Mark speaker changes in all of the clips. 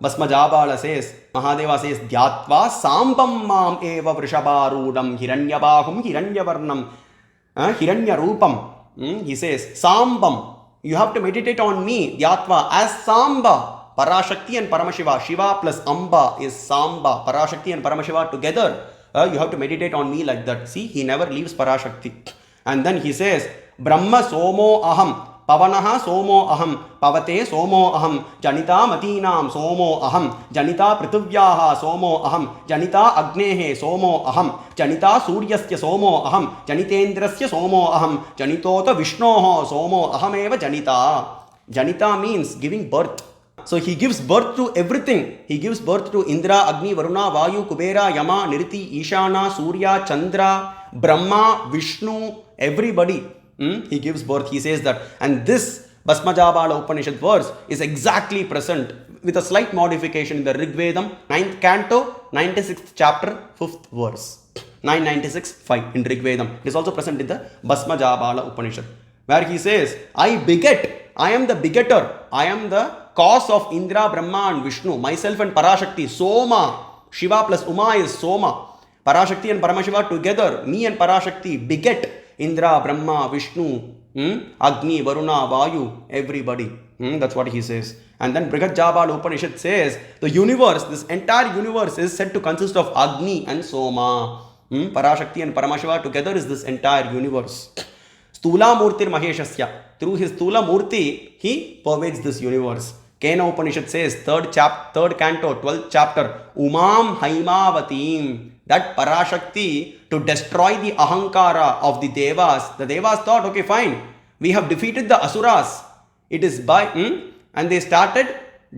Speaker 1: Bhasmajabala says, Mahadeva says, Dhyatva Sambam Mam Eva Vrishabharudam Hiranyabahum Hiranyavarnam Hiranyarupam. He says, Sambam. You have to meditate on me, Dhyatva, as Samba. Parashakti and Paramashiva. Shiva plus Amba is Samba. Parashakti and Paramashiva together. You have to meditate on me like that. See, he never leaves Parashakti. And then he says, Brahma Somo Aham. Pavanaha Somo Aham. Pavate Somo Aham. Janita Matinam Somo Aham. Janita Prithivyaha Somo Aham. Janita Agnehe Somo Aham. Janita Suryasya Somo Aham. Janitendrasya Somo Aham. Janitota Vishnoho Somo Ahameva Janita. Janita means giving birth. So he gives birth to everything. He gives birth to Indra, Agni, Varuna, Vayu, Kubera, Yama, Niriti, Ishana, Surya, Chandra, Brahma, Vishnu, everybody. He gives birth. He says that. And this Bhasmajabala Upanishad verse is exactly present with a slight modification in the Rig Vedam, 9th canto, 96th chapter, 5th verse. 996.5 in Rig Vedam. It is also present in the Bhasmajabala Upanishad, where he says, I beget. I am the begetter. I am the cause of Indra, Brahma and Vishnu. Myself and Parashakti. Soma. Shiva plus Uma is Soma. Parashakti and Paramashiva together. Me and Parashakti beget Indra, Brahma, Vishnu, Agni, Varuna, Vayu, everybody. That's what he says. And then Brihajabala Upanishad says, the universe, this entire universe is said to consist of Agni and Soma. Parashakti and Paramashiva together is this entire universe. Stula Murtir Maheshasya. Through his Stula Murti, he pervades this universe. Kena Upanishad says, 3rd canto, 12th chapter, Umam Haimavatim. That Parashakti to destroy the Ahankara of the Devas. The Devas thought, okay, fine, we have defeated the Asuras. It is by, and they started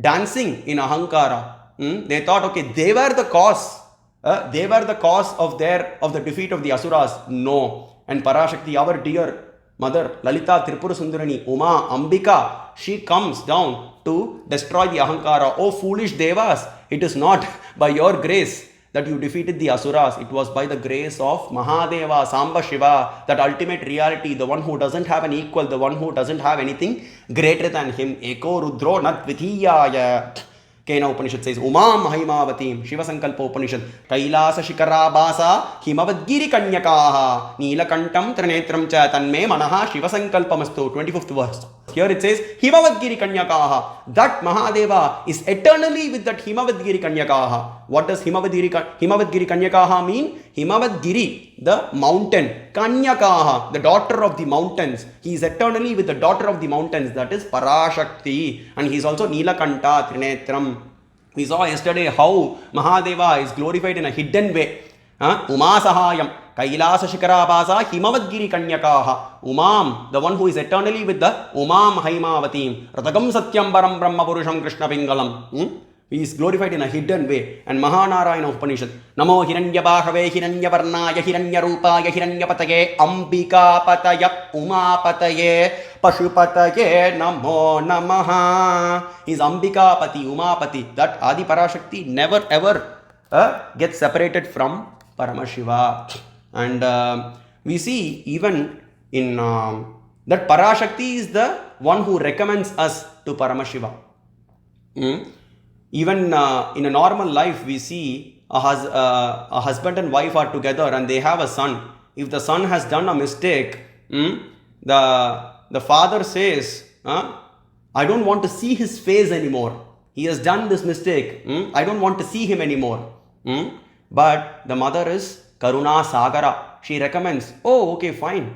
Speaker 1: dancing in Ahankara. They thought, okay, they were the cause. They were the cause of the defeat of the Asuras. No. And Parashakti, our dear mother, Lalita Tripura Sundarani, Uma, Ambika, she comes down to destroy the Ahankara. Oh, foolish Devas, it is not by your grace that you defeated the Asuras. It was by the grace of Mahadeva, Samba Shiva, that ultimate reality, the one who doesn't have an equal, the one who doesn't have anything greater than him. Eko Rudro Nat Vithiyaya. Kena Upanishad says, Umam Haimavatim, Shiva Sankalpa Upanishad, Kailasa Shikarabasa, Himavadgiri Kanyakaha, Neelakantam Trinetram Cha Tanme Manaha Shiva Sankalpamastu, 25th verse. Here it says, Himavadgiri Kanyakaha. That Mahadeva is eternally with that Himavadgiri Kanyakaha. What does Himavadgiri Kanyakaha mean? Himavadgiri, the mountain. Kanyakaha, the daughter of the mountains. He is eternally with the daughter of the mountains. That is Parashakti. And he is also Neelakanta Trinetram. We saw yesterday how Mahadeva is glorified in a hidden way. Uma Sahayam. Kailasa Shikarabasa Himavadgiri Kanyakaha. Umam, the one who is eternally with the Umam Haimavatim. Ratagam Satyam Param Brahma Purusham Krishna Pingalam. He is glorified in a hidden way. And Mahanarayana Upanishad. Namo Hiranyabahave Hiranyavarnaya Hiranyarupaya Hiranyapataye Ambika Pataya Uma Pataye Pashupataye Namo Namaha. He is Ambika Pati, Uma Pati. That Adi Parashakti never ever gets separated from Paramashiva. And we see even in that Parashakti is the one who recommends us to Paramashiva. Even in a normal life, we see a husband and wife are together and they have a son. If the son has done a mistake, the father says, I don't want to see his face anymore. He has done this mistake. I don't want to see him anymore. But the mother is Karuna Sagara. She recommends, oh, okay, fine.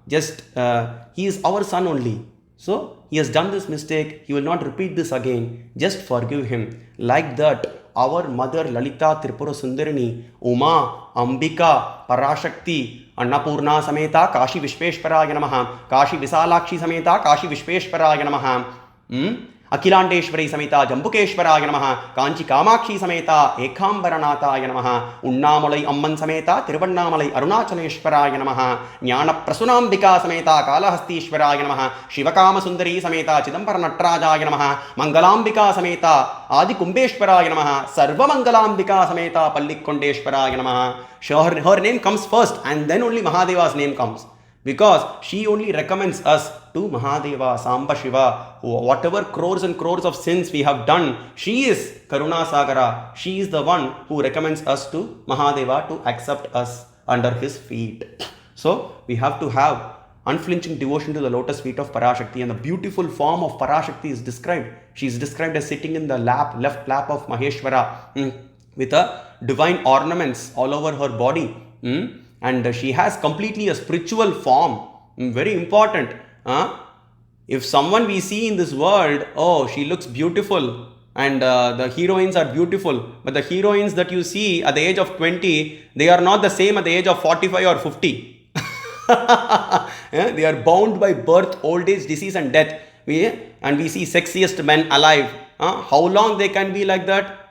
Speaker 1: He is our son only. So, he has done this mistake. He will not repeat this again. Just forgive him. Like that, our mother Lalita Tripura Sundarani, Uma, Ambika, Parashakti, Annapurna Sameta, Kashi Vishveshwaraya Namaha, Kashi Visalakshi Sameta, Kashi Vishveshwaraya Namaha, Akhilandeshwari Sameta, Jambukeshwaraya Namaha, Kanchi Kamakshi Sameta, Ekhambaranataya Namaha, Unnamalai Amman Sameta, Tiruvannamalai Arunachaleshwaraya Namaha, Jnana Prasunambika Sameta, Kalahastishwaraya Namaha, Shivakama Sundari Sameta, Chidambaranatrajaya Namaha, Mangalambika Sameta, Adi Kumbeshwaraya Namaha, Sarva Mangalambika Sameta, Pallikondeshwaraya Namaha. Her name comes first and then only Mahadeva's name comes. because she only recommends us to Mahadeva, Samba Shiva, whatever crores and crores of sins we have done, she is Karuna Sagara. She is the one who recommends us to Mahadeva to accept us under his feet. So we have to have unflinching devotion to the lotus feet of Parashakti, and the beautiful form of Parashakti is described. She is described as sitting in the left lap of Maheshwara with a divine ornaments all over her body. And she has completely a spiritual form. Very important. If someone we see in this world, oh, she looks beautiful and the heroines are beautiful, but the heroines that you see at the age of 20, they are not the same at the age of 45 or 50. They are bound by birth, old age, disease and death. We see sexiest men alive. How long they can be like that?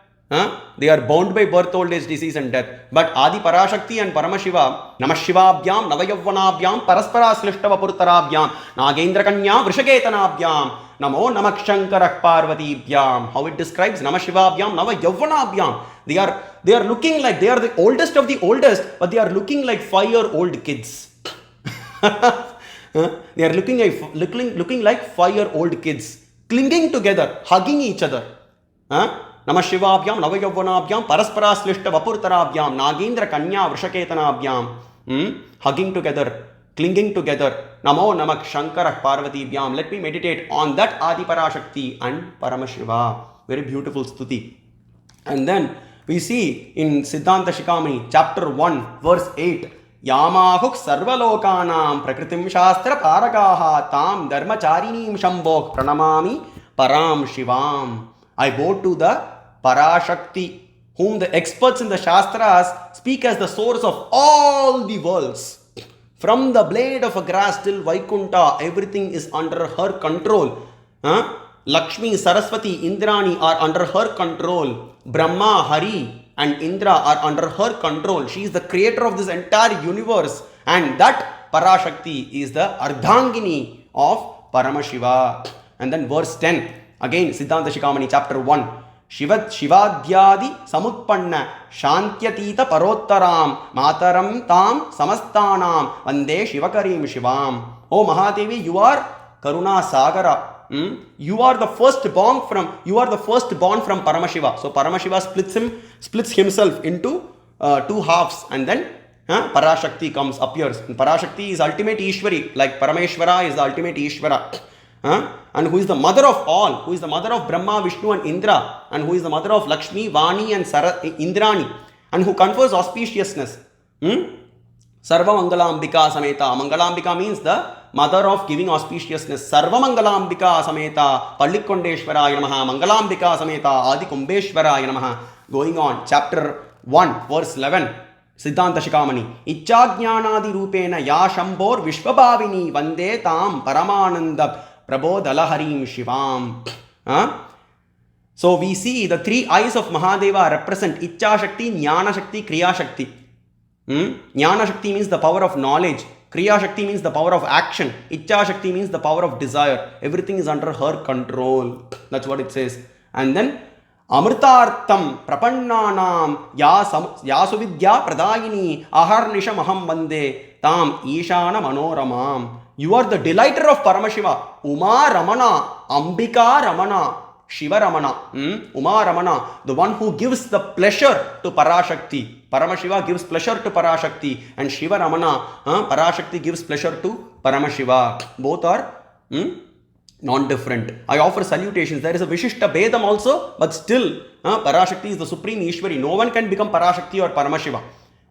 Speaker 1: They are bound by birth, old age, disease and death. But Adi Parashakti and Paramashiva, Namashivabhyam, Navayavvanabhyam, Paraspara Slishtava Purtarabhyam, Nagendra Kanya, Vrishaketanabhyam, Namo Namakshankarak Parvatibhyam. How it describes Namashivabhyam, Navayavvanabhyam. They are looking like they are the oldest of the oldest, but they are looking like 5-year-old kids. They are looking like 5-year-old kids, clinging together, hugging each other. Namashivabhyam, Navayavvanabhyam, Paraspara Slishta Vapurtarabhyam, Nagendra Kanya Vrishaketanabhyam. Hugging together, clinging together. Namo Namak Shankarak Parvatibhyam. Let me meditate on that Adi Parashakti and Paramashiva. Very beautiful stuti. And then we see in Siddhanta Shikhamani, chapter 1, verse 8. Yamahuk sarvalokanam prakritim shastra paragaha tam dharmacharinim shambhok pranamami param shivam. I go to the Parashakti, whom the experts in the Shastras speak as the source of all the worlds. From the blade of a grass till Vaikunta, everything is under her control. Lakshmi, Saraswati, Indrani are under her control. Brahma, Hari and Indra are under her control. She is the creator of this entire universe. And that Parashakti is the Ardhangini of Paramashiva. And then verse 10, again Siddhanta Shikhamani, chapter 1. Shivadhyadi samutpanna shantyatita parottaram mataram tam samastanam vande shivakarim shivam. Oh Mahadevi, you are Karuna Sagara. You are the firstborn from Paramashiva. So Paramashiva splits himself into two halves, and then Parashakti appears. And Parashakti is ultimate Ishwari, like Parameshwara is the ultimate Ishwara. And who is the mother of all, who is the mother of Brahma, Vishnu and Indra, and who is the mother of Lakshmi, Vani and Indrani, and who confers auspiciousness. Sarva Mangalambika Sameta. Mangalambika means the mother of giving auspiciousness. Sarva Mangalambika Sameta, Pallikondeshwaraya Namaha, Mangalambika Sameta, Adi Kumbeshwaraya Namaha. Going on, chapter 1, verse 11. Siddhanta Shikhamani. Ichajnanadi Rupena Ya Shambhor Vishwabhavini Vande Tam Paramananda Prabodalaharim Shivam. So we see the three eyes of Mahadeva represent Icha Shakti, Jnana Shakti, Kriya Shakti. Jnana Shakti means the power of knowledge. Kriya Shakti means the power of action. Icha Shakti means the power of desire. Everything is under her control. That's what it says. And then Amritartham Prapannanam Yasuvidya Pradayini Aharnisha Maham Vande Tam Ishana Manoramam. You are the delighter of Paramashiva. Uma Ramana, Ambika Ramana, Shiva Ramana, Uma Ramana, the one who gives the pleasure to Parashakti. Paramashiva gives pleasure to Parashakti, and Shiva Ramana, Parashakti gives pleasure to Paramashiva. Both are non-different. I offer salutations. There is a Vishishta Bedam also, but still Parashakti is the supreme Ishwari. No one can become Parashakti or Paramashiva.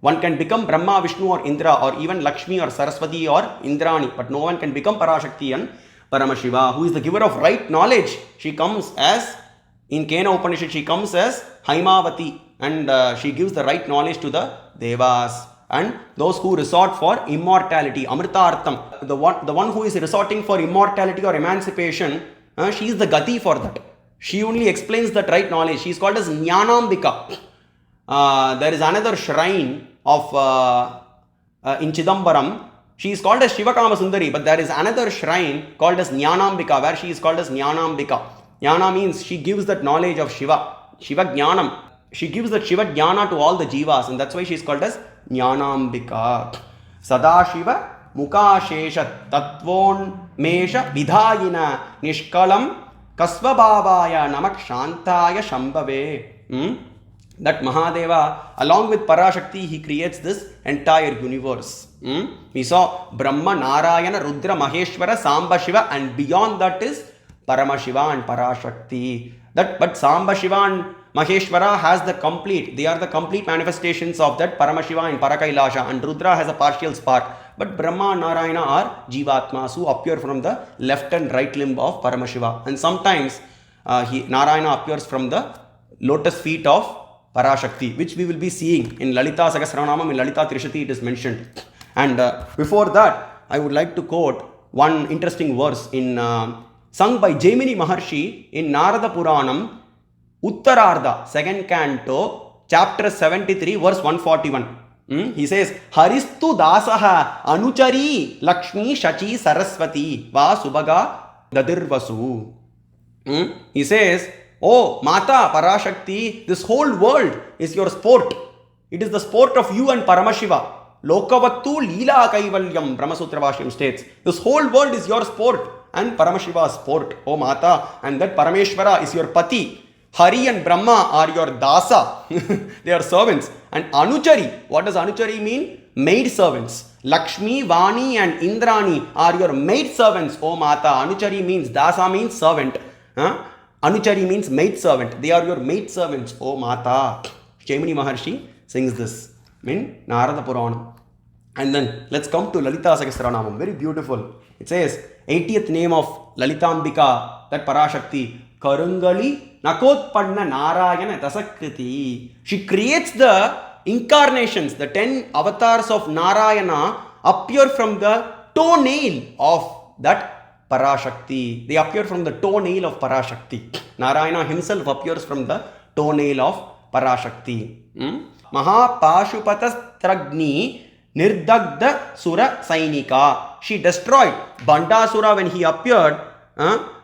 Speaker 1: One can become Brahma, Vishnu or Indra, or even Lakshmi or Saraswati or Indrani, but no one can become Parashakti and Paramashiva, who is the giver of right knowledge. She comes as, in Kena Upanishad, she comes as Haimavati, and she gives the right knowledge to the Devas and those who resort for immortality. Amritartham, the one who is resorting for immortality or emancipation, she is the Gati for that. She only explains that right knowledge. She is called as Jnanambika. There is another shrine of in Chidambaram. She is called as Shivakama Sundari, but there is another shrine called as Jnanambika, where she is called as Jnanambika. Jnana means she gives that knowledge of Shiva. Shiva Jnanam. She gives that Shiva Jnana to all the Jivas, and that's why she is called as Jnanambika. Sadashiva Mukashesha Tatvonmesha Vidhayina Nishkalam Kasvabhavaya Namak Shantaya Shambhave. That Mahadeva, along with Parashakti, he creates this entire universe. We saw Brahma, Narayana, Rudra, Maheshwara, Samba Shiva, and beyond that is Paramashiva and Parashakti. But Samba Shiva and Maheshwara has the complete, they are the complete manifestations of that Paramashiva and Parakailasha, and Rudra has a partial spark. But Brahma and Narayana are Jivatmas who appear from the left and right limb of Paramashiva. And sometimes Narayana appears from the lotus feet of Parashakti, which we will be seeing in Lalita Sahasranamam, in Lalita Trishati it is mentioned. And before that, I would like to quote one interesting verse in sung by Jaimini Maharshi in Narada Puranam, Uttararda, second canto, chapter 73, verse 141. He says, Haristu dasaha anuchari Lakshmi Shachi Saraswati va subhaga dadirvasu. He says, oh, Mata Parashakti, this whole world is your sport. It is the sport of you and Paramashiva. Lokavattu Leela Kaivalyam, Brahmasutra Vashyam states. This whole world is your sport and Paramashiva's sport, oh Mata. And that Parameshwara is your Pati. Hari and Brahma are your Dasa. They are servants. And Anuchari, what does Anuchari mean? Maid servants. Lakshmi, Vani and Indrani are your maid servants, oh Mata. Anuchari means, Dasa means servant. Anuchari means maid servant. They are your maid servants, oh Mata. Jaimini Maharshi sings this in Narada Purana. And then let's come to Lalita Sahasranamam. Very beautiful. It says, 80th name of Lalitambika, that Parashakti, Karungali Nakotpanna Narayana Tasakriti. She creates the incarnations, the 10 avatars of Narayana appear from the toenail of that Parashakti. They appear from the toenail of Parashakti. Narayana himself appears from the toenail of Parashakti. Mahapashupatasтрagni Nirdagda Sura Sainika. She destroyed Bandasura when he appeared.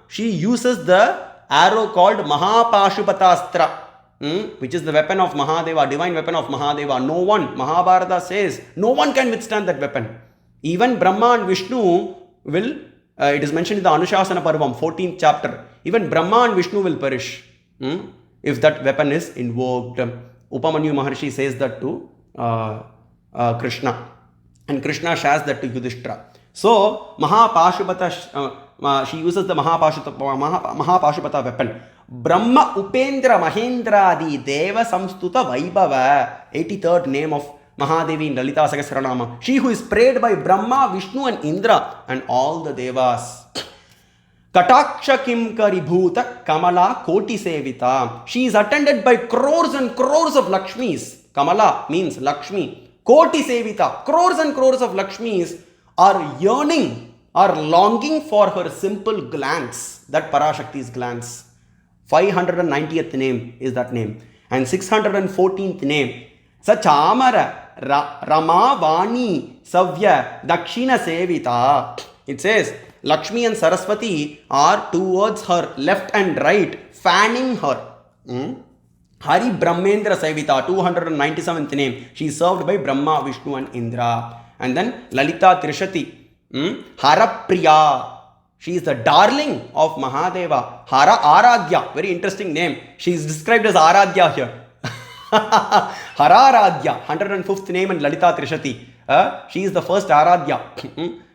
Speaker 1: She uses the arrow called Mahapashupatastra, which is the weapon of Mahadeva, divine weapon of Mahadeva. No one, Mahabharata says, no one can withstand that weapon. Even Brahma and Vishnu will, it is mentioned in the Anushasana Parvam, 14th chapter. Even Brahma and Vishnu will perish if that weapon is invoked. Upamanyu Maharshi says that to Krishna. And Krishna shares that to Yudhishthira. So, Mahapashupata, she uses the Mahapashupata weapon. Brahma Upendra Mahendradi Deva Samstuta Vaibhava. 83rd name of Mahadevi in Lalita Sahasranama. She who is prayed by Brahma, Vishnu and Indra and all the Devas. Kataksha Kimkari Bhuta Kamala Koti Sevita. She is attended by crores and crores of Lakshmis. Kamala means Lakshmi. Koti Sevita. Crores and crores of Lakshmis are yearning, are longing for her simple glance. That Parashakti's glance. 590th name is that name. And 614th name. Sachamara Rama Vani Savya Dakshina Sevita. It says, Lakshmi and Saraswati are towards her left and right, fanning her. Hari Brahmendra Sevita, 297th name. She is served by Brahma, Vishnu and Indra. And then Lalita Trishati, Harapriya. She is the darling of Mahadeva. Hara Aradhya, very interesting name. She is described as Aradhya here. Hararadhya, 105th name in Lalita Trishati. She is the first Aradhya.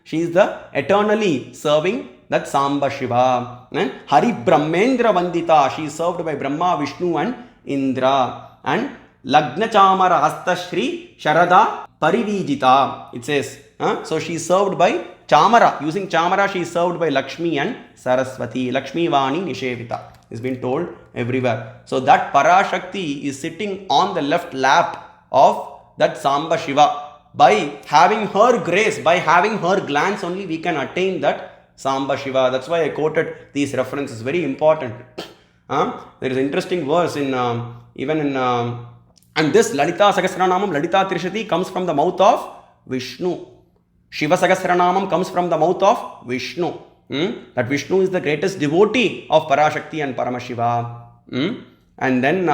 Speaker 1: She is the eternally serving that Samba Shiva. Hari Brahmendra Vandita. She is served by Brahma, Vishnu and Indra. And Lagna Chamara Hasta Shri Sharada Parivijita. It says, so she is served by Chamara. Using Chamara, she is served by Lakshmi and Saraswati. Lakshmi Vani Nishevita. It's been told everywhere. So that Parashakti is sitting on the left lap of that Samba Shiva. By having her grace, by having her glance only, we can attain that Samba Shiva. That's why I quoted these references. Very important. There is an interesting verse in even in and this Lalita Sahasranamam, Lalita Trishati comes from the mouth of Vishnu. Shiva Sahasranamam comes from the mouth of Vishnu. That Vishnu is the greatest devotee of Parashakti and Paramashiva. And then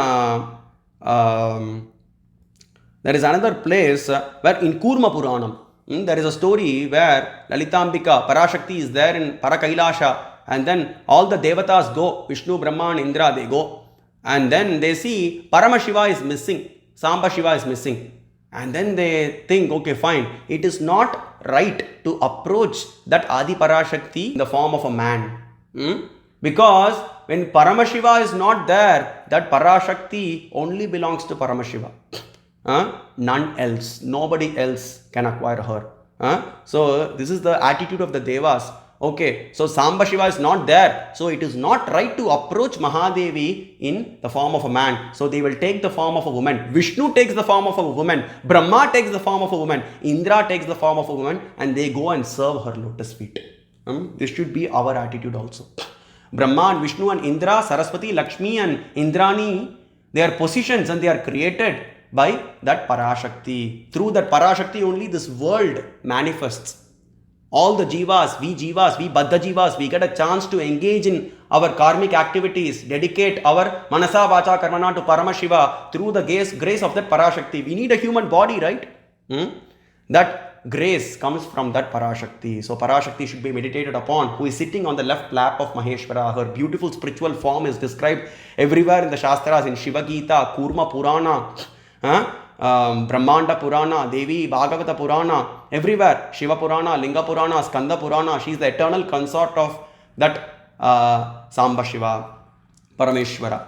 Speaker 1: there is another place where in Kurma Puranam, There is a story where Lalitambika, Parashakti is there in Parakailasha, and then all the devatas go, Vishnu, Brahma and Indra, they go, and then they see Paramashiva is missing, Samba Shiva is missing, and then they think, okay, fine, it is not right to approach that Adi Parashakti in the form of a man. Because when Paramashiva is not there, that Parashakti only belongs to Paramashiva. None else, nobody else can acquire her. So this is the attitude of the Devas. Okay, so Samba Shiva is not there, so it is not right to approach Mahadevi in the form of a man. So they will take the form of a woman. Vishnu takes the form of a woman. Brahma takes the form of a woman. Indra takes the form of a woman, and they go and serve her lotus feet. This should be our attitude also. Brahma and Vishnu and Indra, Saraswati, Lakshmi and Indrani, they are positions and they are created by that Parashakti. Through that Parashakti only this world manifests. All the jivas, we Baddha jivas, we get a chance to engage in our karmic activities, dedicate our Manasa Vacha Karmana to Paramashiva through the grace of that Parashakti. We need a human body, right? That grace comes from that Parashakti. So Parashakti should be meditated upon, who is sitting on the left lap of Maheshwara. Her beautiful spiritual form is described everywhere in the Shastras, in Shiva Gita, Kurma Purana, Brahmanda Purana, Devi Bhagavata Purana, everywhere. Shiva Purana, Linga Purana, Skanda Purana. She is the eternal consort of that Samba Shiva, Parameshwara.